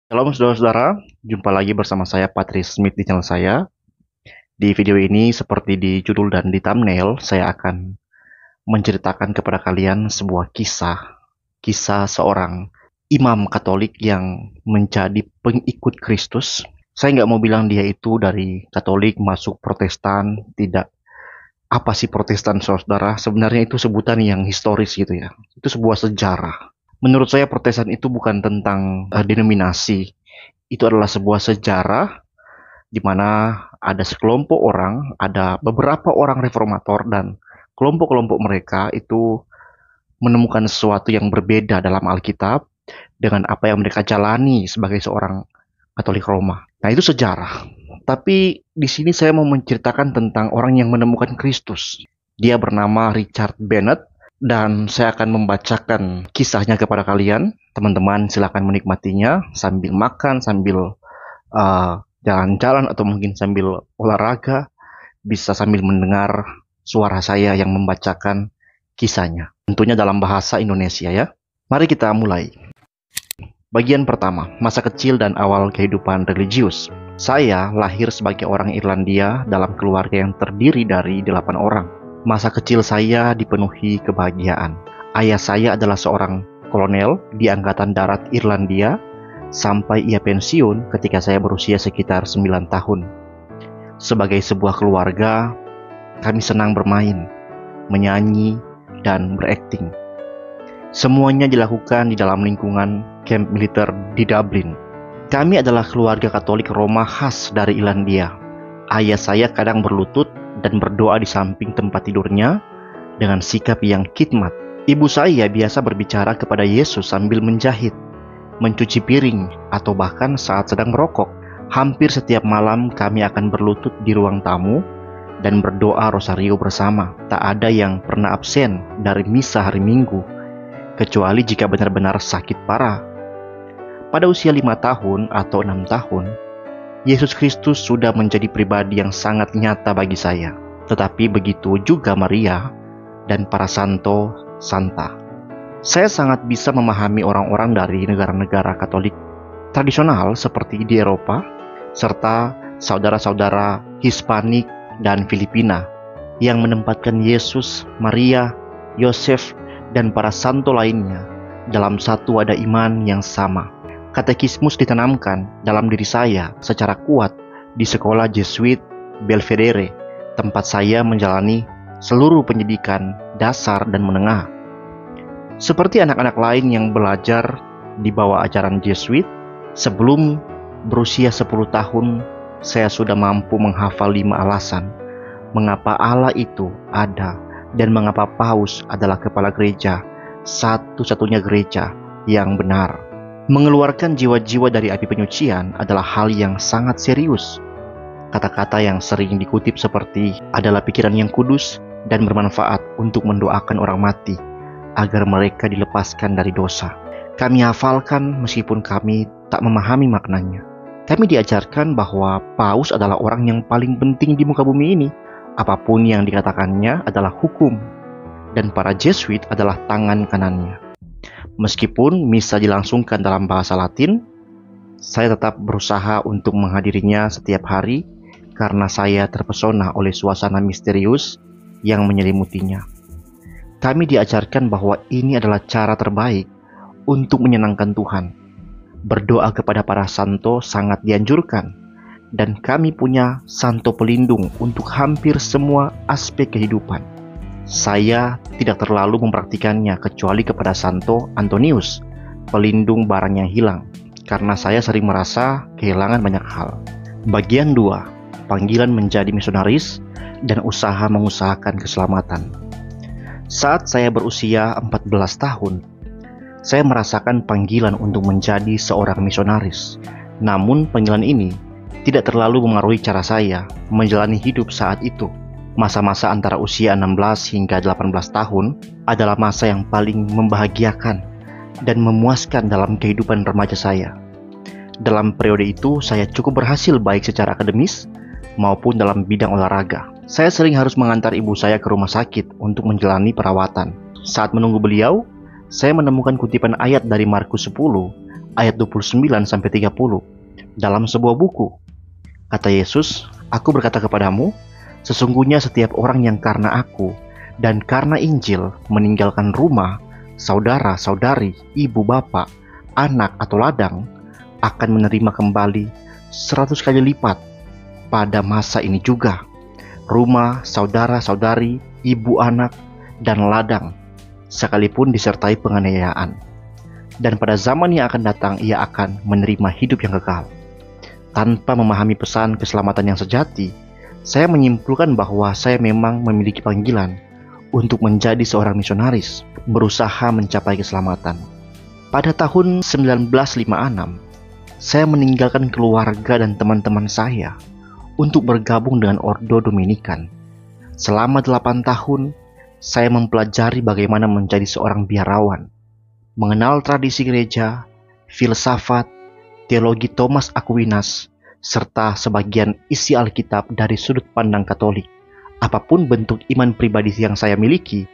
Shalom saudara-saudara, jumpa lagi bersama saya Patrice Smith di channel saya. Di video ini seperti di judul dan di thumbnail, saya akan menceritakan kepada kalian sebuah kisah seorang imam Katolik yang menjadi pengikut Kristus. Saya nggak mau bilang dia itu dari Katolik masuk Protestan, tidak. Apa sih Protestan saudara? Sebenarnya itu sebutan yang historis gitu ya. Itu sebuah sejarah. Menurut saya Protestan itu bukan tentang denominasi. Itu adalah sebuah sejarah di mana ada sekelompok orang, ada beberapa orang reformator dan kelompok-kelompok mereka itu menemukan sesuatu yang berbeda dalam Alkitab dengan apa yang mereka jalani sebagai seorang Katolik Roma. Nah, itu sejarah. Tapi di sini saya mau menceritakan tentang orang yang menemukan Kristus. Dia bernama Richard Bennett dan saya akan membacakan kisahnya kepada kalian. Teman-teman silakan menikmatinya sambil makan, sambil jalan-jalan atau mungkin sambil olahraga, bisa sambil mendengar suara saya yang membacakan kisahnya. Tentunya dalam bahasa Indonesia ya. Mari kita mulai. Bagian pertama, masa kecil dan awal kehidupan religius. Saya lahir sebagai orang Irlandia dalam keluarga yang terdiri dari 8 orang. Masa kecil saya dipenuhi kebahagiaan. Ayah saya adalah seorang kolonel di Angkatan Darat Irlandia sampai ia pensiun ketika saya berusia sekitar 9 tahun. Sebagai sebuah keluarga, kami senang bermain, menyanyi, dan berakting. Semuanya dilakukan di dalam lingkungan kamp militer di Dublin. Kami adalah keluarga Katolik Roma khas dari Irlandia. Ayah saya kadang berlutut dan berdoa di samping tempat tidurnya dengan sikap yang khidmat. Ibu saya biasa berbicara kepada Yesus sambil menjahit, mencuci piring, atau bahkan saat sedang merokok. Hampir setiap malam kami akan berlutut di ruang tamu dan berdoa rosario bersama. Tak ada yang pernah absen dari misa hari Minggu, kecuali jika benar-benar sakit parah. Pada usia 5 tahun atau 6 tahun, Yesus Kristus sudah menjadi pribadi yang sangat nyata bagi saya. Tetapi begitu juga Maria dan para santo santa. Saya sangat bisa memahami orang-orang dari negara-negara Katolik tradisional seperti di Eropa, serta saudara-saudara Hispanik dan Filipina yang menempatkan Yesus, Maria, Yosef, dan para santo lainnya dalam satu wadah iman yang sama. Katekismus ditanamkan dalam diri saya secara kuat di sekolah Jesuit Belvedere, tempat saya menjalani seluruh pendidikan dasar dan menengah. Seperti anak-anak lain yang belajar di bawah ajaran Jesuit, sebelum berusia 10 tahun, saya sudah mampu menghafal 5 alasan mengapa Allah itu ada dan mengapa Paus adalah kepala gereja, satu-satunya gereja yang benar. Mengeluarkan jiwa-jiwa dari api penyucian adalah hal yang sangat serius. Kata-kata yang sering dikutip seperti adalah pikiran yang kudus dan bermanfaat untuk mendoakan orang mati agar mereka dilepaskan dari dosa. Kami hafalkan meskipun kami tak memahami maknanya. Kami diajarkan bahwa Paus adalah orang yang paling penting di muka bumi ini. Apapun yang dikatakannya adalah hukum, dan para Jesuit adalah tangan kanannya. Meskipun misa dilangsungkan dalam bahasa Latin, saya tetap berusaha untuk menghadirinya setiap hari karena saya terpesona oleh suasana misterius yang menyelimutinya. Kami diajarkan bahwa ini adalah cara terbaik untuk menyenangkan Tuhan. Berdoa kepada para santo sangat dianjurkan, dan kami punya santo pelindung untuk hampir semua aspek kehidupan. Saya tidak terlalu mempraktikannya kecuali kepada Santo Antonius, pelindung barang yang hilang, karena saya sering merasa kehilangan banyak hal. Bagian 2, panggilan menjadi misionaris dan usaha mengusahakan keselamatan. Saat saya berusia 14 tahun, saya merasakan panggilan untuk menjadi seorang misionaris. Namun panggilan ini tidak terlalu memengaruhi cara saya menjalani hidup saat itu. Masa-masa antara usia 16 hingga 18 tahun adalah masa yang paling membahagiakan dan memuaskan dalam kehidupan remaja saya. Dalam periode itu, saya cukup berhasil baik secara akademis maupun dalam bidang olahraga. Saya sering harus mengantar ibu saya ke rumah sakit untuk menjalani perawatan. Saat menunggu beliau, saya menemukan kutipan ayat dari Markus 10 ayat 29-30 dalam sebuah buku. Kata Yesus, "Aku berkata kepadamu, sesungguhnya setiap orang yang karena aku dan karena Injil meninggalkan rumah, saudara-saudari, ibu bapak, anak atau ladang, akan menerima kembali 100 kali lipat pada masa ini juga. Rumah, saudara-saudari, ibu anak, dan ladang, sekalipun disertai penganiayaan. Dan pada zaman yang akan datang ia akan menerima hidup yang kekal." Tanpa memahami pesan keselamatan yang sejati, saya menyimpulkan bahwa saya memang memiliki panggilan untuk menjadi seorang misionaris, berusaha mencapai keselamatan. Pada tahun 1956, saya meninggalkan keluarga dan teman-teman saya untuk bergabung dengan Ordo Dominikan. Selama 8 tahun, saya mempelajari bagaimana menjadi seorang biarawan, mengenal tradisi gereja, filsafat, teologi Thomas Aquinas, serta sebagian isi Alkitab dari sudut pandang Katolik. Apapun bentuk iman pribadi yang saya miliki,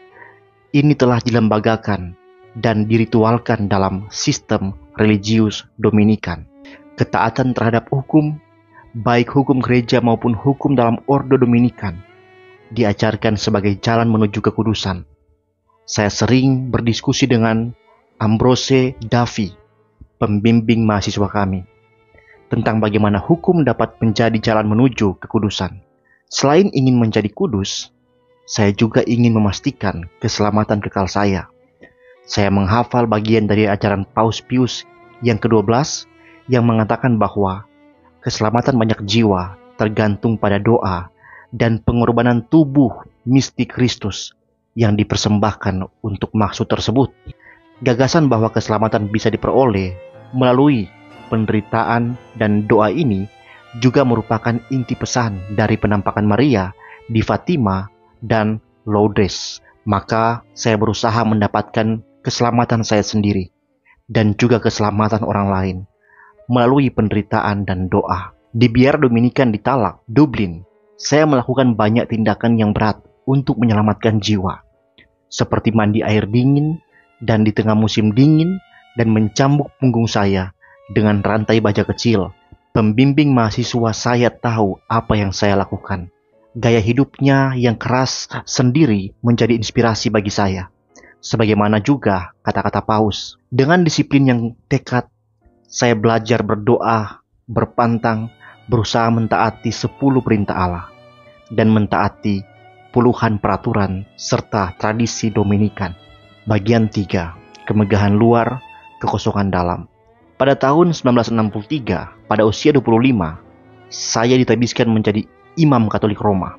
ini telah dilembagakan dan diritualkan dalam sistem religius Dominikan. Ketaatan terhadap hukum, baik hukum gereja maupun hukum dalam Ordo Dominikan, diajarkan sebagai jalan menuju kekudusan. Saya sering berdiskusi dengan Ambrose Davi, pembimbing mahasiswa kami, tentang bagaimana hukum dapat menjadi jalan menuju kekudusan. Selain ingin menjadi kudus, saya juga ingin memastikan keselamatan kekal saya. Saya menghafal bagian dari ajaran Paus Pius yang ke-12 yang mengatakan bahwa keselamatan banyak jiwa tergantung pada doa dan pengorbanan tubuh mistik Kristus yang dipersembahkan untuk maksud tersebut. Gagasan bahwa keselamatan bisa diperoleh melalui penderitaan dan doa ini juga merupakan inti pesan dari penampakan Maria di Fatima dan Lourdes. Maka saya berusaha mendapatkan keselamatan saya sendiri dan juga keselamatan orang lain melalui penderitaan dan doa. Di biara Dominikan di Talak, Dublin, saya melakukan banyak tindakan yang berat untuk menyelamatkan jiwa, seperti mandi air dingin dan di tengah musim dingin dan mencambuk punggung saya dengan rantai baja kecil. Pembimbing mahasiswa saya tahu apa yang saya lakukan. Gaya hidupnya yang keras sendiri menjadi inspirasi bagi saya. Sebagaimana juga kata-kata Paus. Dengan disiplin yang tekad, saya belajar berdoa, berpantang, berusaha mentaati 10 perintah Allah, dan mentaati puluhan peraturan serta tradisi Dominikan. Bagian 3. Kemegahan luar, kekosongan dalam. Pada tahun 1963, pada usia 25, saya ditabiskan menjadi imam Katolik Roma.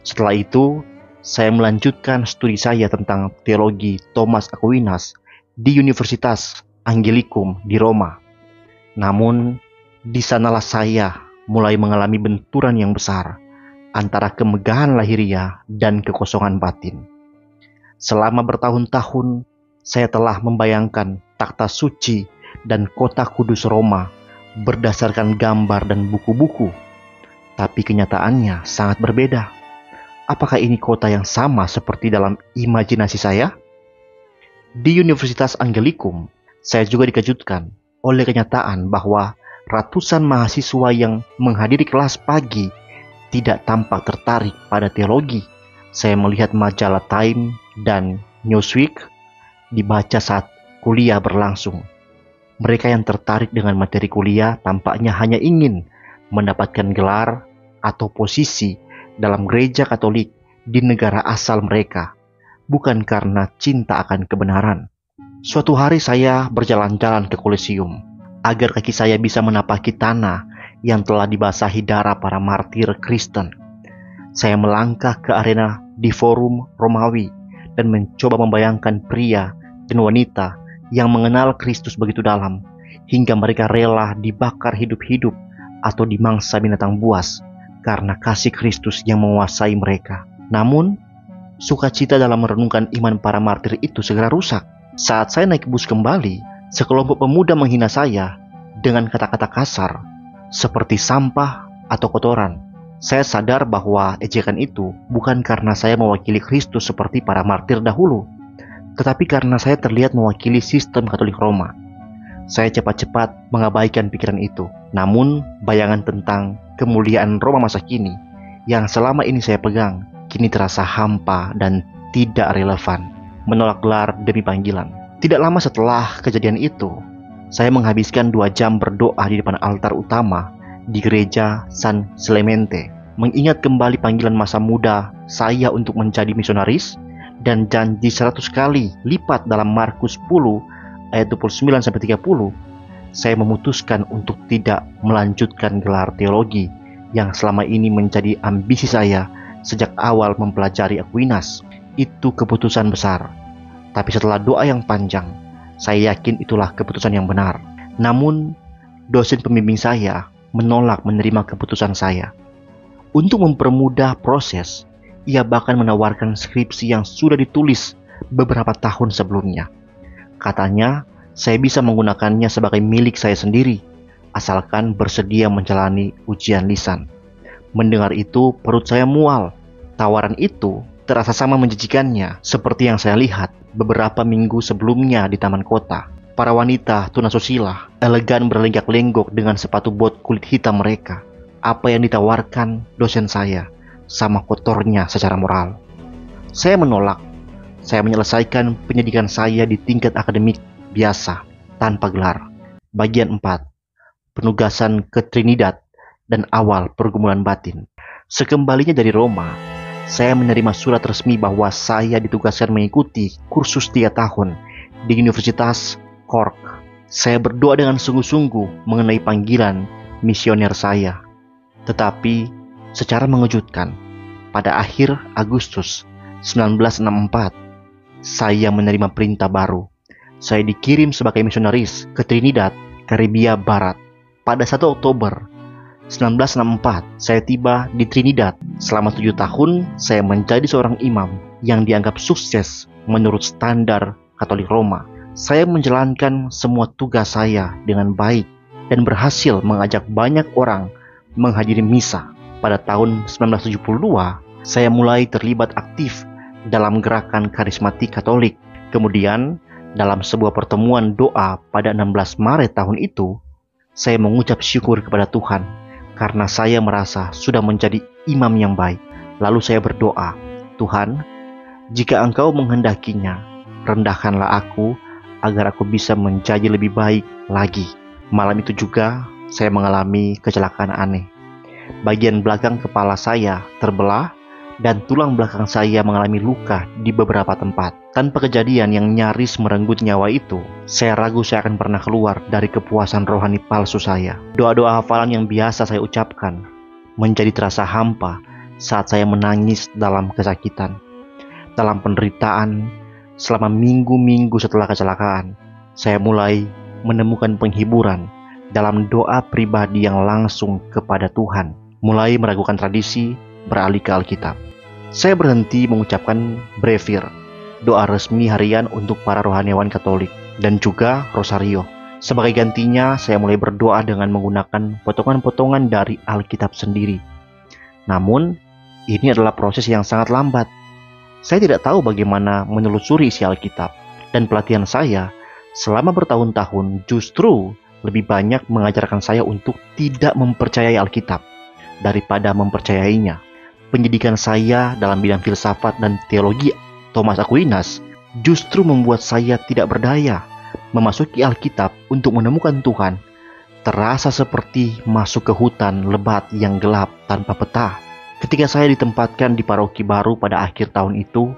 Setelah itu, saya melanjutkan studi saya tentang teologi Thomas Aquinas di Universitas Anglicum di Roma. Namun, di sanalah saya mulai mengalami benturan yang besar antara kemegahan lahiriah dan kekosongan batin. Selama bertahun-tahun, saya telah membayangkan takhta suci dan kota kudus Roma berdasarkan gambar dan buku-buku. Tapi kenyataannya sangat berbeda. Apakah ini kota yang sama seperti dalam imajinasi saya? Di Universitas Anglicum, saya juga dikejutkan oleh kenyataan bahwa ratusan mahasiswa yang menghadiri kelas pagi tidak tampak tertarik pada teologi. Saya melihat majalah Time dan Newsweek dibaca saat kuliah berlangsung. Mereka yang tertarik dengan materi kuliah tampaknya hanya ingin mendapatkan gelar atau posisi dalam gereja Katolik di negara asal mereka, bukan karena cinta akan kebenaran. Suatu hari saya berjalan-jalan ke Kolosium agar kaki saya bisa menapaki tanah yang telah dibasahi darah para martir Kristen. Saya melangkah ke arena di Forum Romawi dan mencoba membayangkan pria dan wanita yang mengenal Kristus begitu dalam, hingga mereka rela dibakar hidup-hidup atau dimangsa binatang buas karena kasih Kristus yang menguasai mereka. Namun, sukacita dalam merenungkan iman para martir itu segera rusak. Saat saya naik bus kembali, sekelompok pemuda menghina saya dengan kata-kata kasar, seperti sampah atau kotoran. Saya sadar bahwa ejekan itu bukan karena saya mewakili Kristus seperti para martir dahulu, tetapi karena saya terlihat mewakili sistem Katolik Roma. Saya cepat-cepat mengabaikan pikiran itu. Namun, bayangan tentang kemuliaan Roma masa kini yang selama ini saya pegang, kini terasa hampa dan tidak relevan. Menolak gelar demi panggilan. Tidak lama setelah kejadian itu, saya menghabiskan 2 jam berdoa di depan altar utama di gereja San Clemente, mengingat kembali panggilan masa muda saya untuk menjadi misionaris dan janji 100 kali lipat dalam Markus 10 ayat 29-30. Saya memutuskan untuk tidak melanjutkan gelar teologi yang selama ini menjadi ambisi saya sejak awal mempelajari Aquinas. Itu keputusan besar, tapi setelah doa yang panjang, saya yakin itulah keputusan yang benar. Namun, dosen pembimbing saya menolak menerima keputusan saya. Untuk mempermudah proses, ia bahkan menawarkan skripsi yang sudah ditulis beberapa tahun sebelumnya. Katanya, saya bisa menggunakannya sebagai milik saya sendiri, asalkan bersedia menjalani ujian lisan. Mendengar itu, perut saya mual. Tawaran itu terasa sama menjijikannya seperti yang saya lihat beberapa minggu sebelumnya di taman kota. Para wanita tunasusila elegan berlenggak-lenggok dengan sepatu bot kulit hitam mereka. Apa yang ditawarkan dosen saya sama kotornya secara moral. Saya menolak. Saya menyelesaikan pendidikan saya di tingkat akademik biasa tanpa gelar. Bagian 4. Penugasan ke Trinidad dan awal pergumulan batin. Sekembalinya dari Roma, saya menerima surat resmi bahwa saya ditugaskan mengikuti kursus 3 tahun di Universitas Cork. Saya berdoa dengan sungguh-sungguh mengenai panggilan misioner saya. Tetapi secara mengejutkan, pada akhir Agustus 1964, saya menerima perintah baru. Saya dikirim sebagai misionaris ke Trinidad, Karibia Barat. Pada 1 Oktober 1964, saya tiba di Trinidad. Selama 7 tahun, saya menjadi seorang imam yang dianggap sukses menurut standar Katolik Roma. Saya menjalankan semua tugas saya dengan baik dan berhasil mengajak banyak orang menghadiri misa. Pada tahun 1972, saya mulai terlibat aktif dalam gerakan karismatik Katolik. Kemudian, dalam sebuah pertemuan doa pada 16 Maret tahun itu, saya mengucap syukur kepada Tuhan karena saya merasa sudah menjadi imam yang baik. Lalu saya berdoa, Tuhan, jika Engkau menghendakinya, rendahkanlah aku agar aku bisa menjadi lebih baik lagi. Malam itu juga saya mengalami kecelakaan aneh. Bagian belakang kepala saya terbelah dan tulang belakang saya mengalami luka di beberapa tempat. Tanpa kejadian yang nyaris merenggut nyawa itu, saya ragu saya akan pernah keluar dari kepuasan rohani palsu saya. Doa-doa hafalan yang biasa saya ucapkan menjadi terasa hampa saat saya menangis dalam kesakitan. Dalam penderitaan, selama minggu-minggu setelah kecelakaan, saya mulai menemukan penghiburan dalam doa pribadi yang langsung kepada Tuhan. Mulai meragukan tradisi, beralih ke Alkitab. Saya berhenti mengucapkan brevir, doa resmi harian untuk para rohaniawan Katolik, dan juga rosario. Sebagai gantinya, saya mulai berdoa dengan menggunakan potongan-potongan dari Alkitab sendiri. Namun, ini adalah proses yang sangat lambat. Saya tidak tahu bagaimana menelusuri isi Alkitab, dan pelatihan saya selama bertahun-tahun justru lebih banyak mengajarkan saya untuk tidak mempercayai Alkitab daripada mempercayainya. Pendidikan saya dalam bidang filsafat dan teologi Thomas Aquinas justru membuat saya tidak berdaya. Memasuki Alkitab untuk menemukan Tuhan terasa seperti masuk ke hutan lebat yang gelap tanpa peta. Ketika saya ditempatkan di paroki baru pada akhir tahun itu,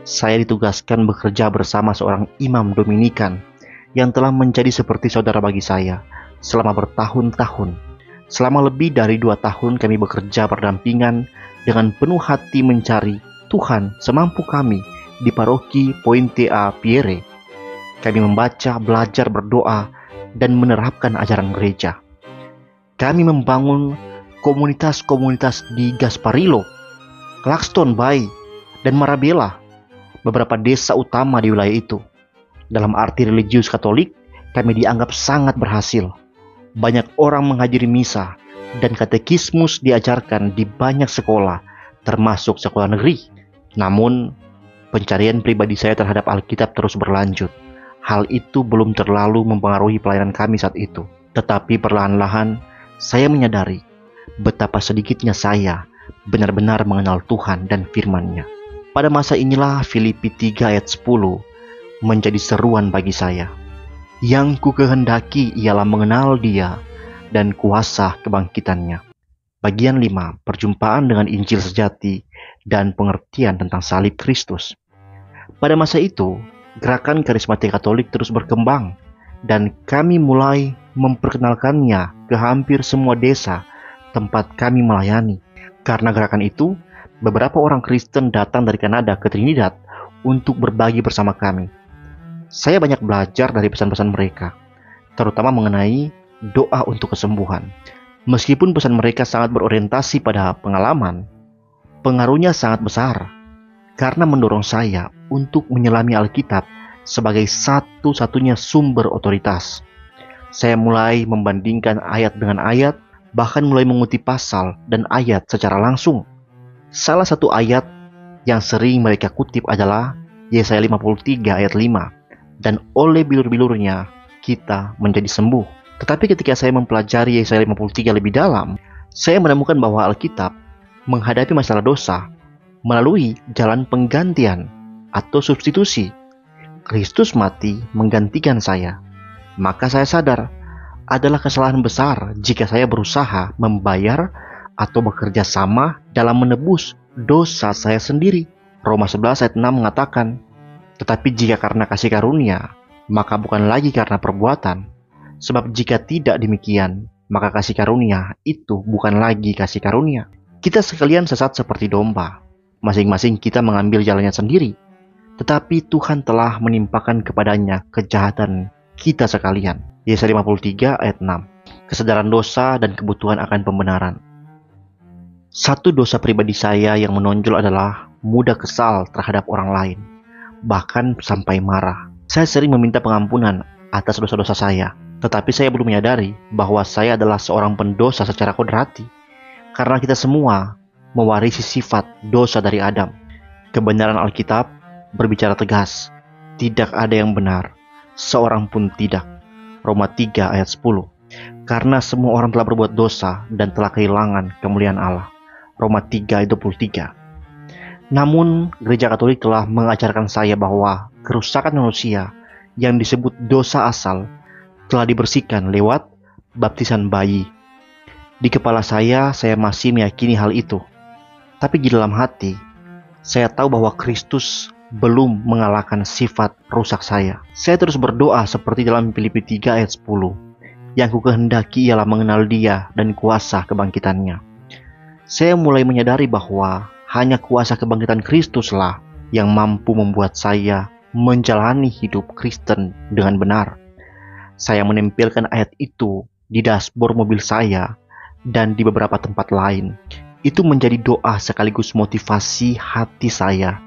saya ditugaskan bekerja bersama seorang imam Dominikan yang telah menjadi seperti saudara bagi saya selama bertahun-tahun. Selama lebih dari 2 tahun kami bekerja berdampingan dengan penuh hati mencari Tuhan semampu kami di paroki Pointe a Piere. Kami membaca, belajar, berdoa, dan menerapkan ajaran gereja. Kami membangun komunitas-komunitas di Gasparillo, Claxton Bay, dan Marabella, beberapa desa utama di wilayah itu. Dalam arti religius Katolik, kami dianggap sangat berhasil. Banyak orang menghadiri misa, dan katekismus diajarkan di banyak sekolah, termasuk sekolah negeri. Namun, pencarian pribadi saya terhadap Alkitab terus berlanjut. hal itu belum terlalu mempengaruhi pelayanan kami saat itu. Tetapi perlahan-lahan saya menyadari betapa sedikitnya saya benar-benar mengenal Tuhan dan firman-Nya. Pada masa inilah Filipi 3 ayat 10 menjadi seruan bagi saya. Yang ku kehendaki ialah mengenal Dia dan kuasa kebangkitannya. Bagian 5, perjumpaan dengan Injil sejati dan pengertian tentang salib Kristus. Pada masa itu, gerakan karismatik Katolik terus berkembang dan kami mulai memperkenalkannya ke hampir semua desa tempat kami melayani. Karena gerakan itu, beberapa orang Kristen datang dari Kanada ke Trinidad untuk berbagi bersama kami. Saya banyak belajar dari pesan-pesan mereka, terutama mengenai doa untuk kesembuhan. Meskipun pesan mereka sangat berorientasi pada pengalaman, pengaruhnya sangat besar karena mendorong saya untuk menyelami Alkitab sebagai satu-satunya sumber otoritas. Saya mulai membandingkan ayat dengan ayat, bahkan mulai mengutip pasal dan ayat secara langsung. Salah satu ayat yang sering mereka kutip adalah Yesaya 53 ayat 5, dan oleh bilur-bilurnya kita menjadi sembuh. Tetapi ketika saya mempelajari Yesaya 53 lebih dalam, saya menemukan bahwa Alkitab menghadapi masalah dosa melalui jalan penggantian atau substitusi. Kristus mati menggantikan saya. Maka saya sadar adalah kesalahan besar jika saya berusaha membayar atau bekerja sama dalam menebus dosa saya sendiri. Roma 11 ayat 6 mengatakan, tetapi jika karena kasih karunia, maka bukan lagi karena perbuatan. Sebab jika tidak demikian, maka kasih karunia itu bukan lagi kasih karunia. Kita sekalian sesat seperti domba. Masing-masing kita mengambil jalannya sendiri. Tetapi Tuhan telah menimpakan kepadanya kejahatan kita sekalian. Yesaya 53 ayat 6. Kesadaran dosa dan kebutuhan akan pembenaran. Satu dosa pribadi saya yang menonjol adalah mudah kesal terhadap orang lain, bahkan sampai marah. Saya sering meminta pengampunan atas dosa-dosa saya. Tetapi saya belum menyadari bahwa saya adalah seorang pendosa secara kodrati. Karena kita semua mewarisi sifat dosa dari Adam. Kebenaran Alkitab berbicara tegas. Tidak ada yang benar, seorang pun tidak. Roma 3 ayat 10. Karena semua orang telah berbuat dosa dan telah kehilangan kemuliaan Allah. Roma 3 ayat 23. Namun, Gereja Katolik telah mengajarkan saya bahwa kerusakan manusia yang disebut dosa asal telah dibersihkan lewat baptisan bayi. Di kepala saya masih meyakini hal itu. Tapi di dalam hati, saya tahu bahwa Kristus belum mengalahkan sifat rusak saya. Saya terus berdoa seperti dalam Filipi 3 ayat 10. Yang ku kehendaki ialah mengenal Dia dan kuasa kebangkitannya. Saya mulai menyadari bahwa hanya kuasa kebangkitan Kristuslah yang mampu membuat saya menjalani hidup Kristen dengan benar. Saya menempelkan ayat itu di dashboard mobil saya dan di beberapa tempat lain. Itu menjadi doa sekaligus motivasi hati saya,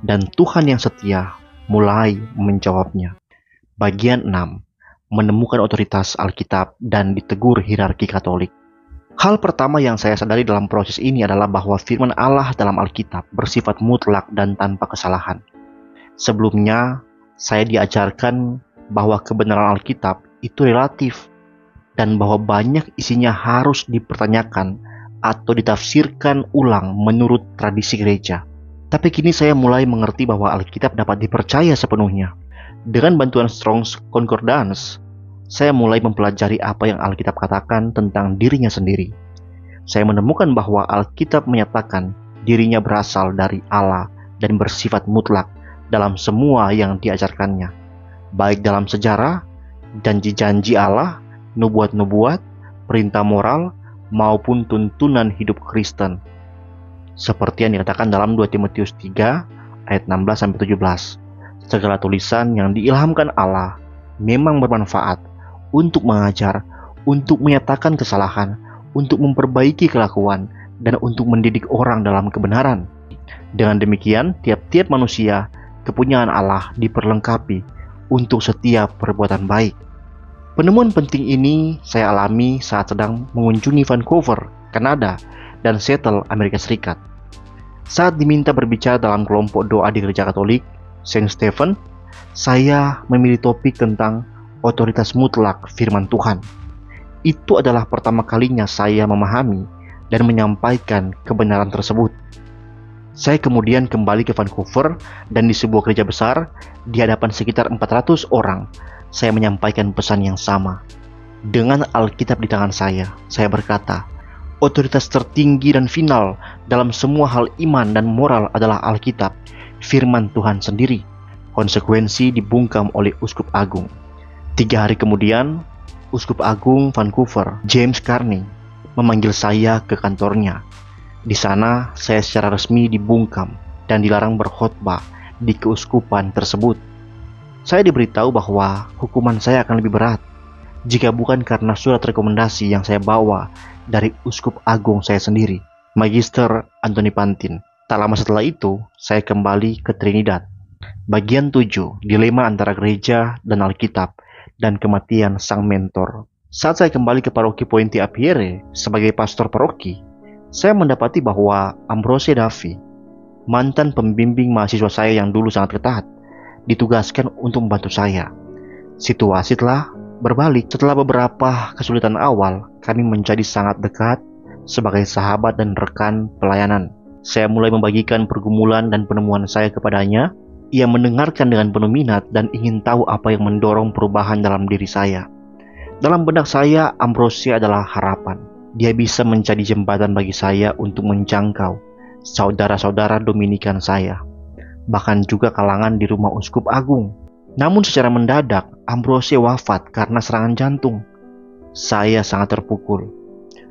dan Tuhan yang setia mulai menjawabnya. Bagian 6. Menemukan otoritas Alkitab dan ditegur hierarki Katolik. Hal pertama yang saya sadari dalam proses ini adalah bahwa firman Allah dalam Alkitab bersifat mutlak dan tanpa kesalahan. Sebelumnya, saya diajarkan bahwa kebenaran Alkitab itu relatif dan bahwa banyak isinya harus dipertanyakan atau ditafsirkan ulang menurut tradisi gereja. Tapi kini saya mulai mengerti bahwa Alkitab dapat dipercaya sepenuhnya. Dengan bantuan Strong's Concordance, saya mulai mempelajari apa yang Alkitab katakan tentang dirinya sendiri. Saya menemukan bahwa Alkitab menyatakan dirinya berasal dari Allah dan bersifat mutlak dalam semua yang diajarkannya, baik dalam sejarah, janji-janji Allah, nubuat-nubuat, perintah moral, maupun tuntunan hidup Kristen. Seperti yang dikatakan dalam 2 Timotius 3 ayat 16-17. Segala tulisan yang diilhamkan Allah memang bermanfaat untuk mengajar, untuk menyatakan kesalahan, untuk memperbaiki kelakuan, dan untuk mendidik orang dalam kebenaran. Dengan demikian, tiap-tiap manusia kepunyaan Allah diperlengkapi untuk setiap perbuatan baik. Penemuan penting ini saya alami saat sedang mengunjungi Vancouver, Kanada, dan Seattle, Amerika Serikat. Saat diminta berbicara dalam kelompok doa di Gereja Katolik Saint Stephen, saya memilih topik tentang otoritas mutlak firman Tuhan. Itu adalah pertama kalinya saya memahami dan menyampaikan kebenaran tersebut. Saya kemudian kembali ke Vancouver dan di sebuah gereja besar di hadapan sekitar 400 orang, saya menyampaikan pesan yang sama. Dengan Alkitab di tangan saya berkata, otoritas tertinggi dan final dalam semua hal iman dan moral adalah Alkitab, firman Tuhan sendiri. Konsekuensi dibungkam oleh Uskup Agung. 3 hari kemudian, Uskup Agung Vancouver, James Carney, memanggil saya ke kantornya. Di sana, saya secara resmi dibungkam dan dilarang berkhotbah di keuskupan tersebut. Saya diberitahu bahwa hukuman saya akan lebih berat jika bukan karena surat rekomendasi yang saya bawa dari Uskup Agung saya sendiri, Magister Anthony Pantin. Tak lama setelah itu, saya kembali ke Trinidad. Bagian 7, dilema antara gereja dan Alkitab dan kematian sang mentor. Saat saya kembali ke paroki Pointe a Pierre sebagai pastor paroki, saya mendapati bahwa Ambrose Davi, mantan pembimbing mahasiswa saya yang dulu sangat ketat, ditugaskan untuk membantu saya. Situasi telah berbalik. Setelah beberapa kesulitan awal, kami menjadi sangat dekat sebagai sahabat dan rekan pelayanan. Saya mulai membagikan pergumulan dan penemuan saya kepadanya. Ia mendengarkan dengan penuh minat dan ingin tahu apa yang mendorong perubahan dalam diri saya. Dalam benak saya, Ambrose adalah harapan. Dia bisa menjadi jembatan bagi saya untuk menjangkau saudara-saudara Dominikan saya, bahkan juga kalangan di rumah Uskup Agung. Namun secara mendadak, Ambrose wafat karena serangan jantung. Saya sangat terpukul.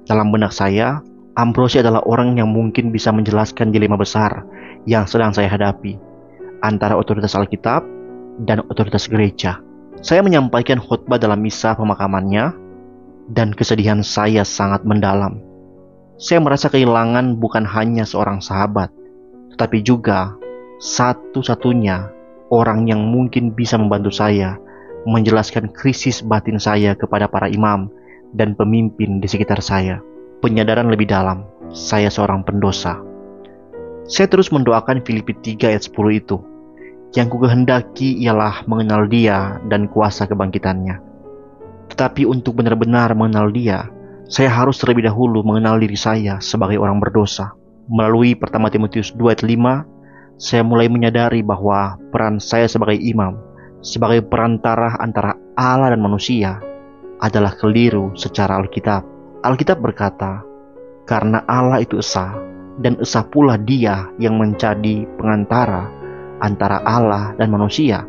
Dalam benak saya, Ambrose adalah orang yang mungkin bisa menjelaskan dilema besar yang sedang saya hadapi antara otoritas Alkitab dan otoritas gereja. Saya menyampaikan khotbah dalam misa pemakamannya dan kesedihan saya sangat mendalam. Saya merasa kehilangan bukan hanya seorang sahabat, tetapi juga satu-satunya orang yang mungkin bisa membantu saya menjelaskan krisis batin saya kepada para imam dan pemimpin di sekitar saya. Penyadaran lebih dalam, saya seorang pendosa. Saya terus mendoakan Filipi 3 ayat 10 itu. Yang kukehendaki ialah mengenal Dia dan kuasa kebangkitannya. Tetapi untuk benar-benar mengenal Dia, saya harus terlebih dahulu mengenal diri saya sebagai orang berdosa. Melalui pertama Timotius 2 ayat 5, saya mulai menyadari bahwa peran saya sebagai imam, sebagai perantara antara Allah dan manusia, adalah keliru secara Alkitab. Alkitab berkata, karena Allah itu esa, dan esa pula Dia yang menjadi pengantara antara Allah dan manusia,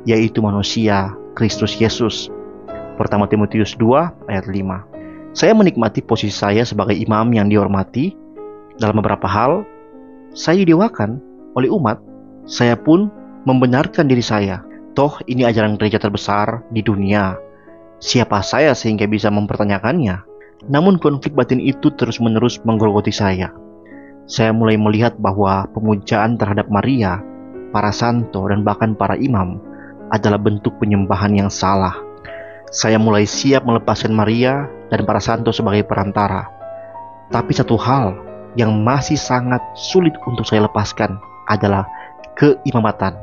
yaitu manusia Kristus Yesus. Pertama Timotius 2 ayat 5. Saya menikmati posisi saya sebagai imam yang dihormati. Dalam beberapa hal, saya didewakan oleh umat. Saya pun membenarkan diri saya. Toh ini ajaran gereja terbesar di dunia. Siapa saya sehingga bisa mempertanyakannya? Namun konflik batin itu terus-menerus menggerogoti saya. Saya mulai melihat bahwa pemujaan terhadap Maria, para santo, dan bahkan para imam adalah bentuk penyembahan yang salah. Saya mulai siap melepaskan Maria dan para santo sebagai perantara. Tapi satu hal yang masih sangat sulit untuk saya lepaskan adalah keimamatan.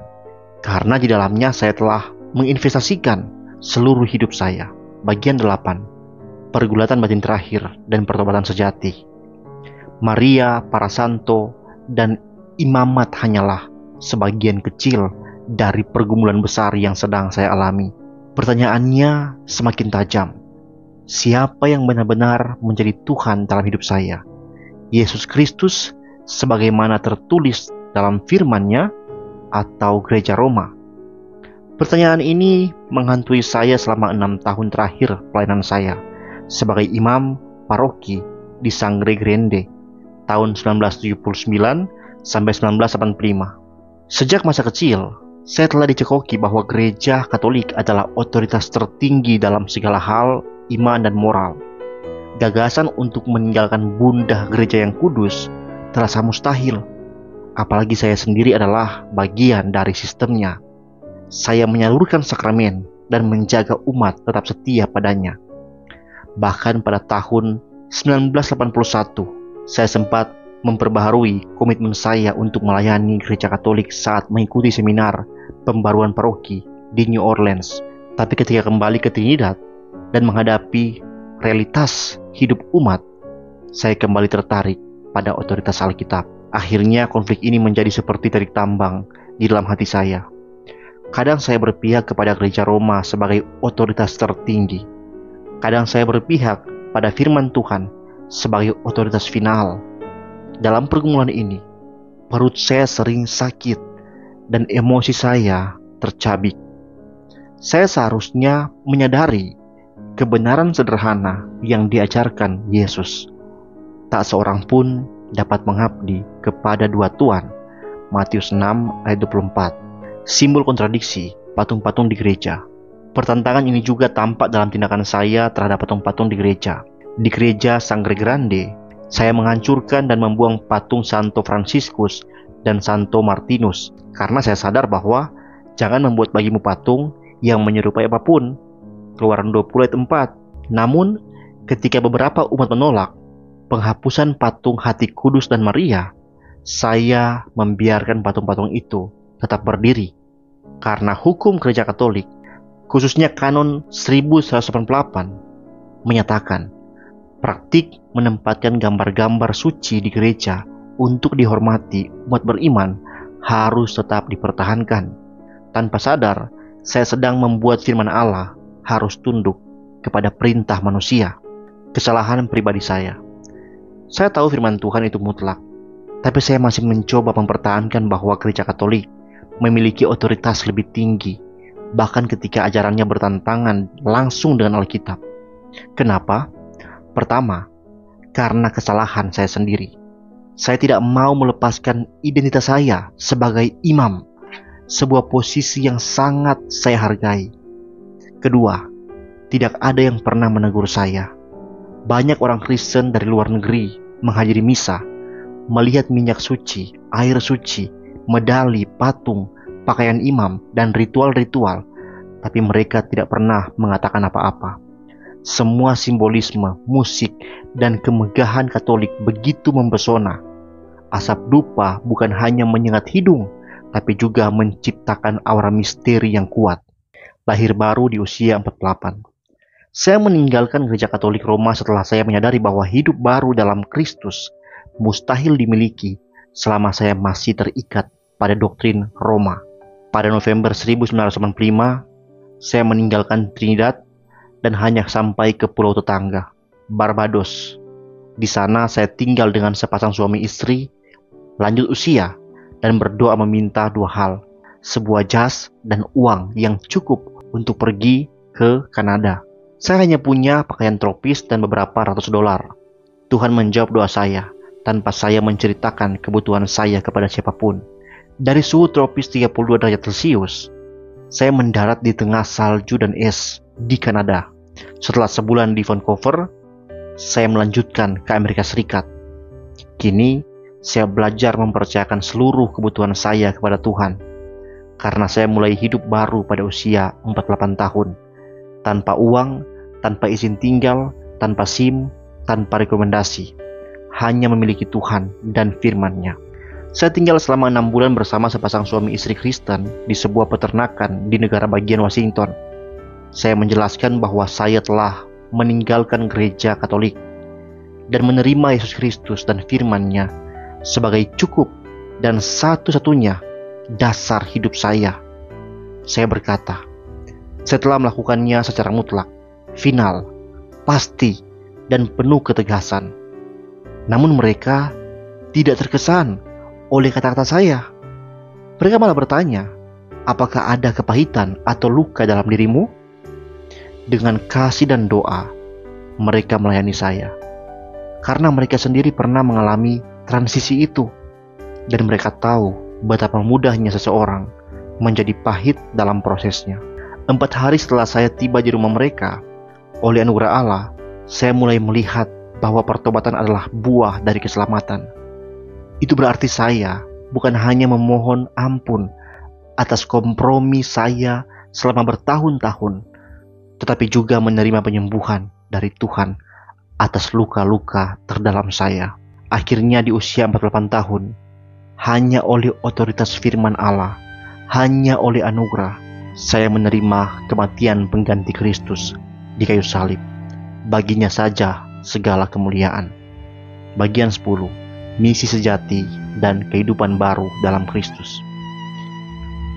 Karena di dalamnya saya telah menginvestasikan seluruh hidup saya. Bagian 8. Pergulatan batin terakhir dan pertobatan sejati. Maria, para santo, dan imamat hanyalah sebagian kecil dari pergumulan besar yang sedang saya alami. Pertanyaannya semakin tajam. Siapa yang benar-benar menjadi Tuhan dalam hidup saya? Yesus Kristus sebagaimana tertulis dalam firman-Nya atau gereja Roma? Pertanyaan ini menghantui saya selama 6 tahun terakhir pelayanan saya sebagai imam paroki di Sangre Grande tahun 1979 sampai 1985. Sejak masa kecil, saya telah dicekoki bahwa gereja Katolik adalah otoritas tertinggi dalam segala hal iman dan moral. Gagasan untuk meninggalkan bunda gereja yang kudus terasa mustahil. Apalagi saya sendiri adalah bagian dari sistemnya. Saya menyalurkan sakramen dan menjaga umat tetap setia padanya. Bahkan pada tahun 1981, saya sempat memperbaharui komitmen saya untuk melayani gereja Katolik saat mengikuti seminar pembaruan paroki di New Orleans. Tapi ketika kembali ke Trinidad dan menghadapi realitas hidup umat, saya kembali tertarik pada otoritas Alkitab. Akhirnya konflik ini menjadi seperti tarik tambang di dalam hati saya. Kadang saya berpihak kepada gereja Roma sebagai otoritas tertinggi. Kadang saya berpihak pada firman Tuhan sebagai otoritas final. Dalam pergumulan ini, perut saya sering sakit dan emosi saya tercabik. Saya seharusnya menyadari kebenaran sederhana yang diajarkan Yesus. Tak seorang pun dapat mengabdi kepada dua tuan. Matius 6 ayat 24. Simbol kontradiksi patung-patung di gereja. Pertentangan ini juga tampak dalam tindakan saya terhadap patung-patung di gereja. Di gereja Sangre Grande, saya menghancurkan dan membuang patung Santo Franciscus dan Santo Martinus karena saya sadar bahwa jangan membuat bagimu patung yang menyerupai apapun. Keluaran 20 ayat 4. Namun, ketika beberapa umat menolak penghapusan patung Hati Kudus dan Maria, saya membiarkan patung-patung itu tetap berdiri. Karena hukum gereja Katolik, khususnya kanon 1188, menyatakan praktik menempatkan gambar-gambar suci di gereja untuk dihormati umat beriman harus tetap dipertahankan. Tanpa sadar, saya sedang membuat firman Allah harus tunduk kepada perintah manusia. Kesalahan pribadi saya. Saya tahu firman Tuhan itu mutlak, tapi saya masih mencoba mempertahankan bahwa gereja Katolik memiliki otoritas lebih tinggi, bahkan ketika ajarannya bertentangan langsung dengan Alkitab. Kenapa? Pertama, karena kesalahan saya sendiri. Saya tidak mau melepaskan identitas saya sebagai imam, sebuah posisi yang sangat saya hargai. Kedua, tidak ada yang pernah menegur saya. Banyak orang Kristen dari luar negeri menghadiri misa, melihat minyak suci, air suci, medali, patung, pakaian imam, dan ritual-ritual, tapi mereka tidak pernah mengatakan apa-apa. Semua simbolisme, musik, dan kemegahan Katolik begitu mempesona. Asap dupa bukan hanya menyengat hidung, tapi juga menciptakan aura misteri yang kuat. Lahir baru di usia 48. Saya meninggalkan gereja Katolik Roma setelah saya menyadari bahwa hidup baru dalam Kristus mustahil dimiliki selama saya masih terikat pada doktrin Roma. Pada November 1985, saya meninggalkan Trinidad dan hanya sampai ke pulau tetangga, Barbados. Di sana saya tinggal dengan sepasang suami istri, lanjut usia, dan berdoa meminta dua hal, sebuah jas dan uang yang cukup untuk pergi ke Kanada. Saya hanya punya pakaian tropis dan beberapa ratus dolar. Tuhan menjawab doa saya tanpa saya menceritakan kebutuhan saya kepada siapapun. Dari suhu tropis 32 derajat Celcius, saya mendarat di tengah salju dan es di Kanada. Setelah sebulan di Vancouver, saya melanjutkan ke Amerika Serikat. Kini, saya belajar mempercayakan seluruh kebutuhan saya kepada Tuhan. Karena saya mulai hidup baru pada usia 48 tahun. Tanpa uang, tanpa izin tinggal, tanpa SIM, tanpa rekomendasi. Hanya memiliki Tuhan dan firman-Nya. Saya tinggal selama 6 bulan bersama sepasang suami istri Kristen di sebuah peternakan di negara bagian Washington. Saya menjelaskan bahwa saya telah meninggalkan gereja Katolik dan menerima Yesus Kristus dan firman-Nya sebagai cukup dan satu-satunya dasar hidup saya. Saya berkata, saya telah melakukannya secara mutlak, final, pasti, dan penuh ketegasan. Namun mereka tidak terkesan oleh kata-kata saya. Mereka malah bertanya, apakah ada kepahitan atau luka dalam dirimu? Dengan kasih dan doa, mereka melayani saya. Karena mereka sendiri pernah mengalami transisi itu. Dan mereka tahu betapa mudahnya seseorang menjadi pahit dalam prosesnya. 4 hari setelah saya tiba di rumah mereka, oleh anugerah Allah, saya mulai melihat bahwa pertobatan adalah buah dari keselamatan. Itu berarti saya bukan hanya memohon ampun atas kompromi saya selama bertahun-tahun, tetapi juga menerima penyembuhan dari Tuhan atas luka-luka terdalam saya. Akhirnya di usia 48 tahun, hanya oleh otoritas firman Allah, hanya oleh anugerah, saya menerima kematian pengganti Kristus di kayu salib. Baginya saja segala kemuliaan. Bagian 10. Misi sejati dan kehidupan baru dalam Kristus.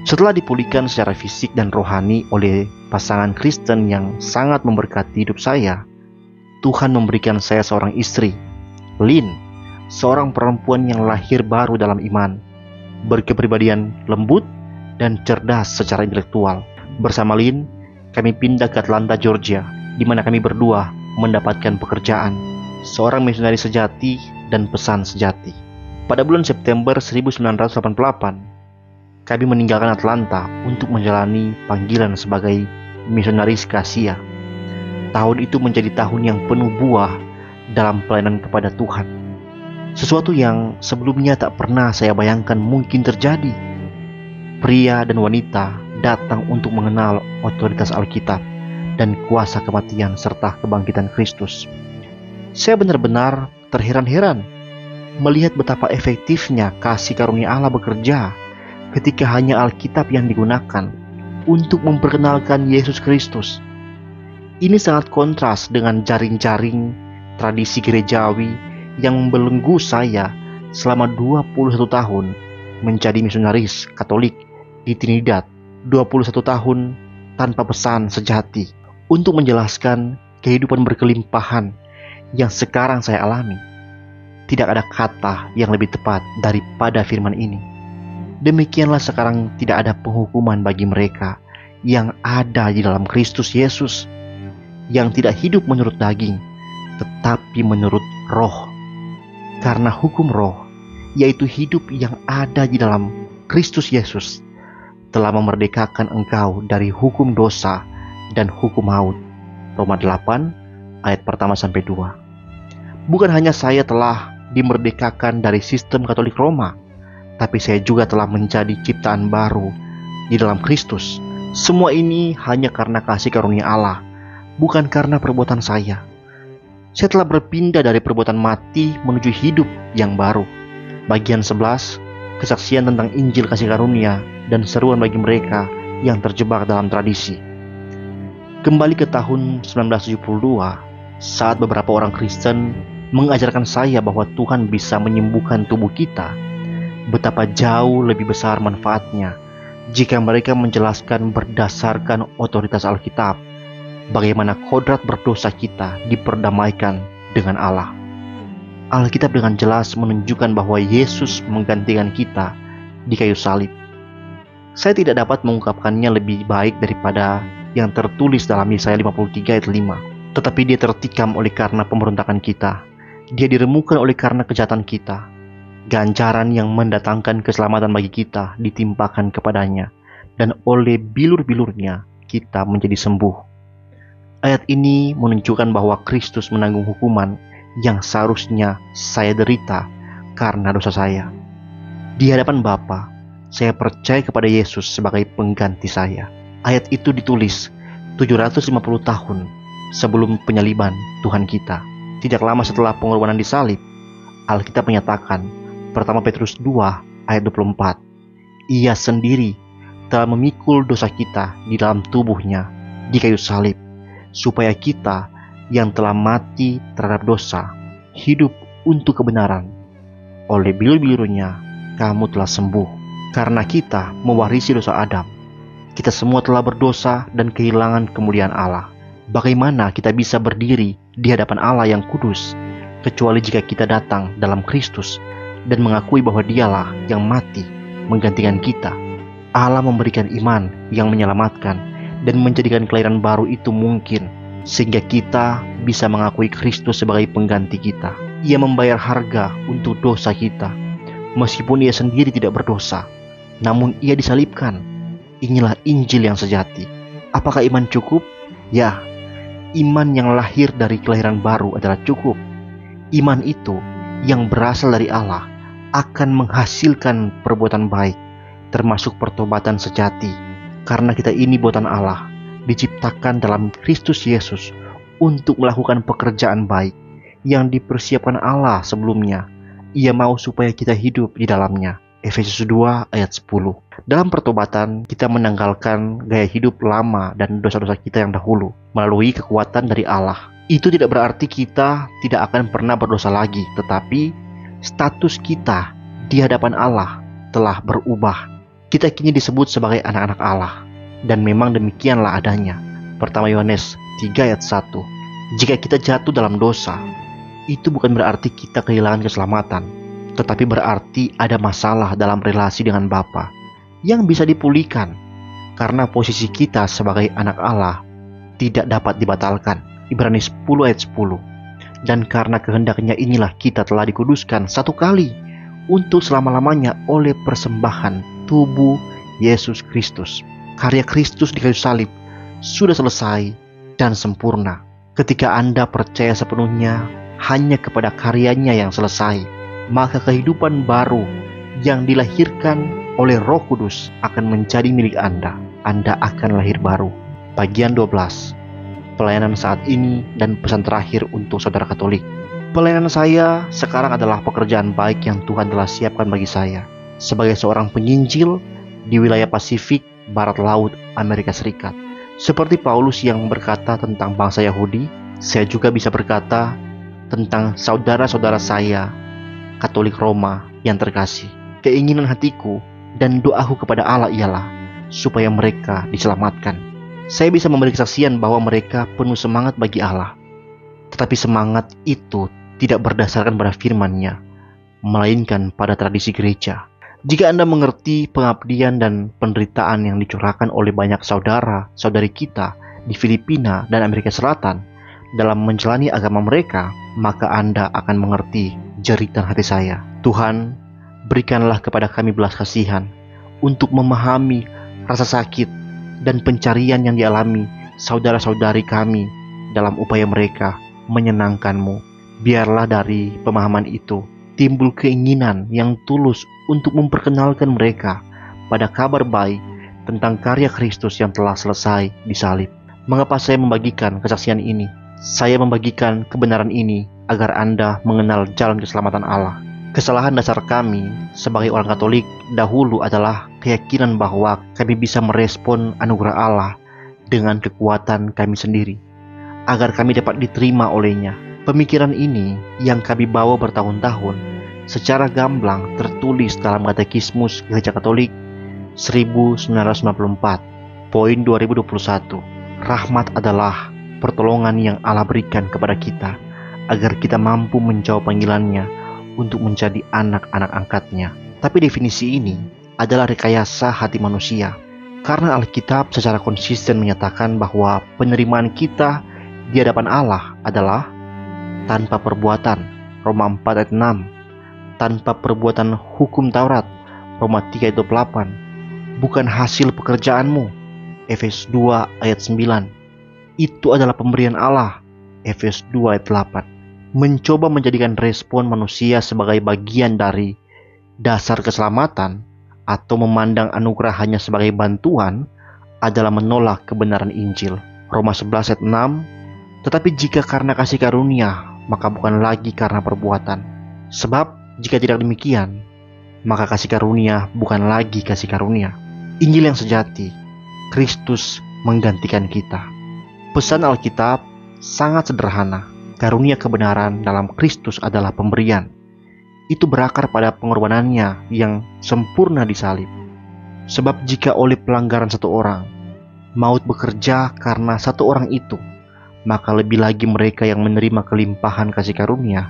Setelah dipulihkan secara fisik dan rohani oleh pasangan Kristen yang sangat memberkati hidup saya, Tuhan memberikan saya seorang istri, Lynn, seorang perempuan yang lahir baru dalam iman, berkepribadian lembut dan cerdas secara intelektual. Bersama Lynn, kami pindah ke Atlanta, Georgia, di mana kami berdua mendapatkan pekerjaan, seorang misionaris sejati dan pesan sejati. Pada bulan September 1988, kami meninggalkan Atlanta untuk menjalani panggilan sebagai misionaris ke Asia. Tahun itu menjadi tahun yang penuh buah dalam pelayanan kepada Tuhan. Sesuatu yang sebelumnya tak pernah saya bayangkan mungkin terjadi. Pria dan wanita datang untuk mengenal otoritas Alkitab dan kuasa kematian serta kebangkitan Kristus. Saya benar-benar terheran-heran melihat betapa efektifnya kasih karunia Allah bekerja ketika hanya Alkitab yang digunakan untuk memperkenalkan Yesus Kristus. Ini sangat kontras dengan jaring-jaring tradisi gerejawi yang membelenggu saya selama 21 tahun menjadi misionaris Katolik di Trinidad, 21 tahun tanpa pesan sejati untuk menjelaskan kehidupan berkelimpahan yang sekarang saya alami. Tidak ada kata yang lebih tepat daripada firman ini. Demikianlah sekarang tidak ada penghukuman bagi mereka yang ada di dalam Kristus Yesus, yang tidak hidup menurut daging, tetapi menurut roh. Karena hukum roh, yaitu hidup yang ada di dalam Kristus Yesus, telah memerdekakan engkau dari hukum dosa dan hukum maut. Roma 8 ayat pertama sampai 2. Bukan hanya saya telah dimerdekakan dari sistem Katolik Roma, tapi saya juga telah menjadi ciptaan baru di dalam Kristus. Semua ini hanya karena kasih karunia Allah, bukan karena perbuatan saya. Saya telah berpindah dari perbuatan mati menuju hidup yang baru. Bagian 11, kesaksian tentang Injil kasih karunia dan seruan bagi mereka yang terjebak dalam tradisi. Kembali ke tahun 1972, saat beberapa orang Kristen mengajarkan saya bahwa Tuhan bisa menyembuhkan tubuh kita, betapa jauh lebih besar manfaatnya jika mereka menjelaskan berdasarkan otoritas Alkitab bagaimana kodrat berdosa kita diperdamaikan dengan Allah. Alkitab dengan jelas menunjukkan bahwa Yesus menggantikan kita di kayu salib. Saya tidak dapat mengungkapkannya lebih baik daripada yang tertulis dalam Yesaya 53 ayat 5. Tetapi dia tertikam oleh karena pemberontakan kita, dia diremukkan oleh karena kejahatan kita. Ganjaran yang mendatangkan keselamatan bagi kita ditimpakan kepadanya, dan oleh bilur-bilurnya kita menjadi sembuh. Ayat ini menunjukkan bahwa Kristus menanggung hukuman yang seharusnya saya derita karena dosa saya. Di hadapan Bapa, saya percaya kepada Yesus sebagai pengganti saya. Ayat itu ditulis 750 tahun sebelum penyaliban Tuhan kita. Tidak lama setelah pengorbanan di salib, Alkitab menyatakan, pertama Petrus 2 ayat 24, Ia sendiri telah memikul dosa kita di dalam tubuhnya di kayu salib, supaya kita yang telah mati terhadap dosa hidup untuk kebenaran. Oleh bilur-bilunya kamu telah sembuh. Karena kita mewarisi dosa Adam, kita semua telah berdosa dan kehilangan kemuliaan Allah. Bagaimana kita bisa berdiri di hadapan Allah yang kudus kecuali jika kita datang dalam Kristus dan mengakui bahwa Dialah yang mati menggantikan kita. Allah memberikan iman yang menyelamatkan dan menjadikan kelahiran baru itu mungkin, sehingga kita bisa mengakui Kristus sebagai pengganti kita. Ia membayar harga untuk dosa kita, meskipun Ia sendiri tidak berdosa, namun Ia disalibkan. Inilah Injil yang sejati. Apakah iman cukup? Ya, iman yang lahir dari kelahiran baru adalah cukup. Iman itu yang berasal dari Allah akan menghasilkan perbuatan baik, termasuk pertobatan sejati. Karena kita ini buatan Allah, diciptakan dalam Kristus Yesus untuk melakukan pekerjaan baik yang dipersiapkan Allah sebelumnya Ia mau supaya kita hidup di dalamnya. Efesus 2 ayat 10. Dalam pertobatan, kita menanggalkan gaya hidup lama dan dosa-dosa kita yang dahulu melalui kekuatan dari Allah. Itu tidak berarti kita tidak akan pernah berdosa lagi, tetapi status kita di hadapan Allah telah berubah. Kita kini disebut sebagai anak-anak Allah, dan memang demikianlah adanya. Pertama Yohanes 3 ayat 1. Jika kita jatuh dalam dosa, itu bukan berarti kita kehilangan keselamatan, tetapi berarti ada masalah dalam relasi dengan Bapa yang bisa dipulihkan karena posisi kita sebagai anak Allah tidak dapat dibatalkan. Ibrani 10 ayat 10. Dan karena kehendaknya inilah kita telah dikuduskan satu kali untuk selama-lamanya oleh persembahan tubuh Yesus Kristus. Karya Kristus di kayu salib sudah selesai dan sempurna. Ketika Anda percaya sepenuhnya hanya kepada karyanya yang selesai, maka kehidupan baru yang dilahirkan oleh Roh Kudus akan menjadi milik Anda. Anda akan lahir baru. Bagian 12. Pelayanan saat ini dan pesan terakhir untuk saudara Katolik. Pelayanan saya sekarang adalah pekerjaan baik yang Tuhan telah siapkan bagi saya sebagai seorang penginjil di wilayah Pasifik Barat Laut Amerika Serikat. Seperti Paulus yang berkata tentang bangsa Yahudi, saya juga bisa berkata tentang saudara-saudara saya Katolik Roma yang terkasih. Keinginan hatiku dan doaku kepada Allah ialah supaya mereka diselamatkan. Saya bisa memberi kesaksian bahwa mereka penuh semangat bagi Allah. Tetapi semangat itu tidak berdasarkan pada firman-Nya, melainkan pada tradisi gereja. Jika Anda mengerti pengabdian dan penderitaan yang dicurahkan oleh banyak saudara-saudari kita di Filipina dan Amerika Selatan dalam menjalani agama mereka, maka Anda akan mengerti jeritan hati saya. Tuhan, berikanlah kepada kami belas kasihan untuk memahami rasa sakit dan pencarian yang dialami saudara-saudari kami dalam upaya mereka menyenangkan-Mu. Biarlah dari pemahaman itu timbul keinginan yang tulus untuk memperkenalkan mereka pada kabar baik tentang karya Kristus yang telah selesai di salib. Mengapa saya membagikan kesaksian ini? Saya membagikan kebenaran ini agar Anda mengenal jalan keselamatan Allah. Kesalahan dasar kami sebagai orang Katolik dahulu adalah keyakinan bahwa kami bisa merespon anugerah Allah dengan kekuatan kami sendiri, agar kami dapat diterima olehnya. Pemikiran ini yang kami bawa bertahun-tahun secara gamblang tertulis dalam Katekismus Gereja Katolik 1994, poin 2021. Rahmat adalah pertolongan yang Allah berikan kepada kita agar kita mampu menjawab panggilannya untuk menjadi anak-anak angkatnya. Tapi definisi ini adalah rekayasa hati manusia, karena Alkitab secara konsisten menyatakan bahwa penerimaan kita di hadapan Allah adalah tanpa perbuatan, Roma 4 ayat 6, tanpa perbuatan hukum Taurat, Roma 3 ayat 28, bukan hasil pekerjaanmu, Efesus 2 ayat 9. Itu adalah pemberian Allah, Efesus 2 ayat 8. Mencoba menjadikan respon manusia sebagai bagian dari dasar keselamatan atau memandang anugerah hanya sebagai bantuan adalah menolak kebenaran Injil. Roma 11 ayat 6. Tetapi jika karena kasih karunia, maka bukan lagi karena perbuatan. Sebab jika tidak demikian, maka kasih karunia bukan lagi kasih karunia. Injil yang sejati, Kristus menggantikan kita. Pesan Alkitab sangat sederhana. Karunia kebenaran dalam Kristus adalah pemberian. Itu berakar pada pengorbanannya yang sempurna di salib. Sebab jika oleh pelanggaran satu orang, maut bekerja karena satu orang itu, maka lebih lagi mereka yang menerima kelimpahan kasih karunia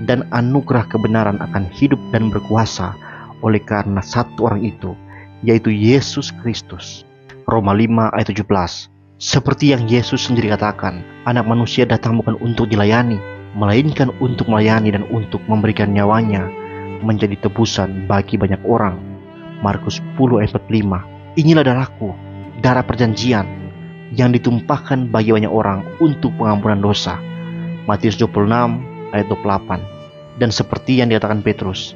dan anugerah kebenaran akan hidup dan berkuasa oleh karena satu orang itu, yaitu Yesus Kristus. Roma 5 ayat 17. Seperti yang Yesus sendiri katakan, anak manusia datang bukan untuk dilayani, melainkan untuk melayani dan untuk memberikan nyawanya menjadi tebusan bagi banyak orang. Markus 10 ayat 45. Inilah darahku, darah perjanjian yang ditumpahkan bagi banyak orang untuk pengampunan dosa. Matius 26 ayat 28. Dan seperti yang dikatakan Petrus,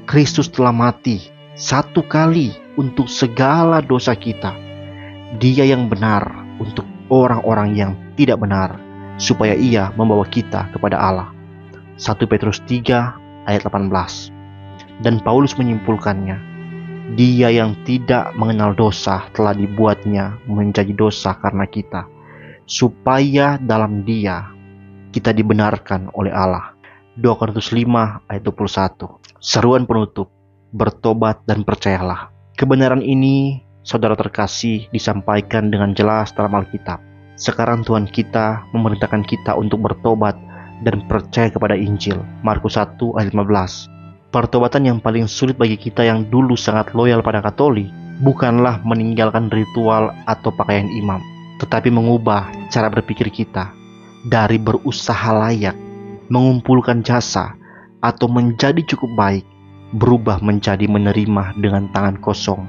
Kristus telah mati satu kali untuk segala dosa kita. Dia yang benar untuk orang-orang yang tidak benar, supaya ia membawa kita kepada Allah. 1 Petrus 3 ayat 18. Dan Paulus menyimpulkannya, dia yang tidak mengenal dosa telah dibuatnya menjadi dosa karena kita, supaya dalam dia kita dibenarkan oleh Allah. 2 Korintus 5 ayat 21. Seruan penutup, bertobat dan percayalah. Kebenaran ini, saudara terkasih, disampaikan dengan jelas dalam Alkitab. Sekarang Tuhan kita memerintahkan kita untuk bertobat dan percaya kepada Injil. Markus 1 ayat 15. Pertobatan yang paling sulit bagi kita yang dulu sangat loyal pada Katolik bukanlah meninggalkan ritual atau pakaian imam, tetapi mengubah cara berpikir kita dari berusaha layak, mengumpulkan jasa, atau menjadi cukup baik, berubah menjadi menerima dengan tangan kosong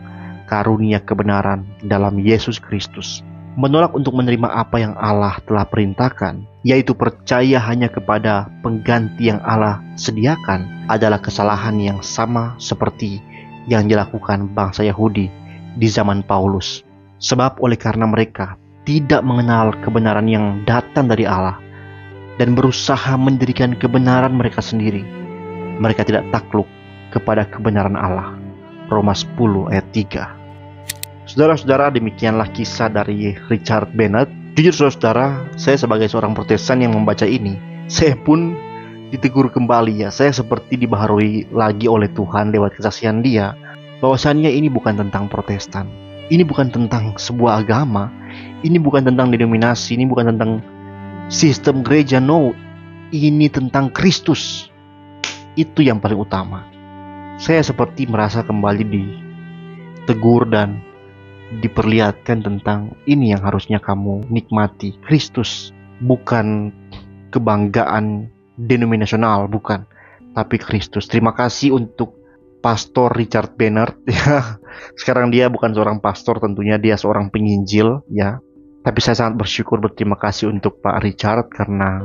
karunia kebenaran dalam Yesus Kristus. Menolak untuk menerima apa yang Allah telah perintahkan, yaitu percaya hanya kepada pengganti yang Allah sediakan, adalah kesalahan yang sama seperti yang dilakukan bangsa Yahudi di zaman Paulus. Sebab oleh karena mereka tidak mengenal kebenaran yang datang dari Allah dan berusaha mendirikan kebenaran mereka sendiri, mereka tidak takluk kepada kebenaran Allah. Roma 10 ayat 3. Saudara-saudara, demikianlah kisah dari Richard Bennett. Jujur saudara, saya sebagai seorang Protestan yang membaca ini, saya pun ditegur kembali ya. Saya seperti dibaharui lagi oleh Tuhan lewat kesaksian dia, bahwasannya ini bukan tentang Protestan, ini bukan tentang sebuah agama, ini bukan tentang denominasi, ini bukan tentang sistem gereja. No, ini tentang Kristus. Itu yang paling utama. Saya seperti merasa kembali ditegur dan diperlihatkan tentang ini yang harusnya kamu nikmati, Kristus, bukan kebanggaan denominasional, bukan, tapi Kristus. Terima kasih untuk Pastor Richard Bennett ya. Sekarang dia bukan seorang pastor, tentunya dia seorang penginjil ya. Tapi saya sangat bersyukur, berterima kasih untuk Pak Richard karena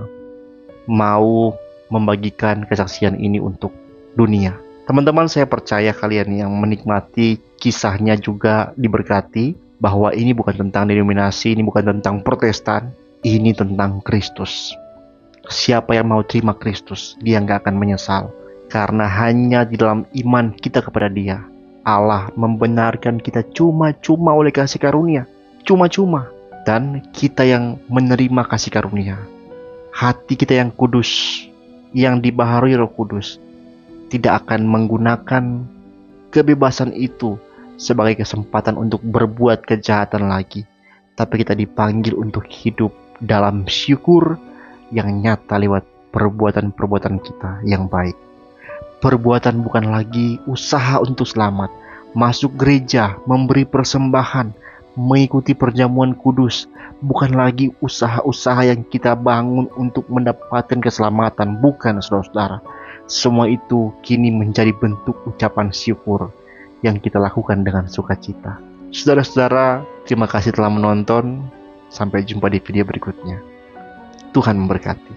mau membagikan kesaksian ini untuk dunia. Teman-teman, saya percaya kalian yang menikmati kisahnya juga diberkati, bahwa ini bukan tentang denominasi, ini bukan tentang Protestan, ini tentang Kristus. Siapa yang mau terima Kristus, dia nggak akan menyesal. Karena hanya di dalam iman kita kepada dia, Allah membenarkan kita cuma-cuma oleh kasih karunia. Cuma-cuma. Dan kita yang menerima kasih karunia, hati kita yang kudus, yang dibaharui Roh Kudus, tidak akan menggunakan kebebasan itu sebagai kesempatan untuk berbuat kejahatan lagi, tapi kita dipanggil untuk hidup dalam syukur yang nyata lewat perbuatan-perbuatan kita yang baik. Perbuatan bukan lagi usaha untuk selamat, masuk gereja, memberi persembahan, mengikuti perjamuan kudus, bukan lagi usaha-usaha yang kita bangun untuk mendapatkan keselamatan, bukan saudara-saudara. Semua itu kini menjadi bentuk ucapan syukur yang kita lakukan dengan sukacita. Saudara-saudara, terima kasih telah menonton. Sampai jumpa di video berikutnya. Tuhan memberkati.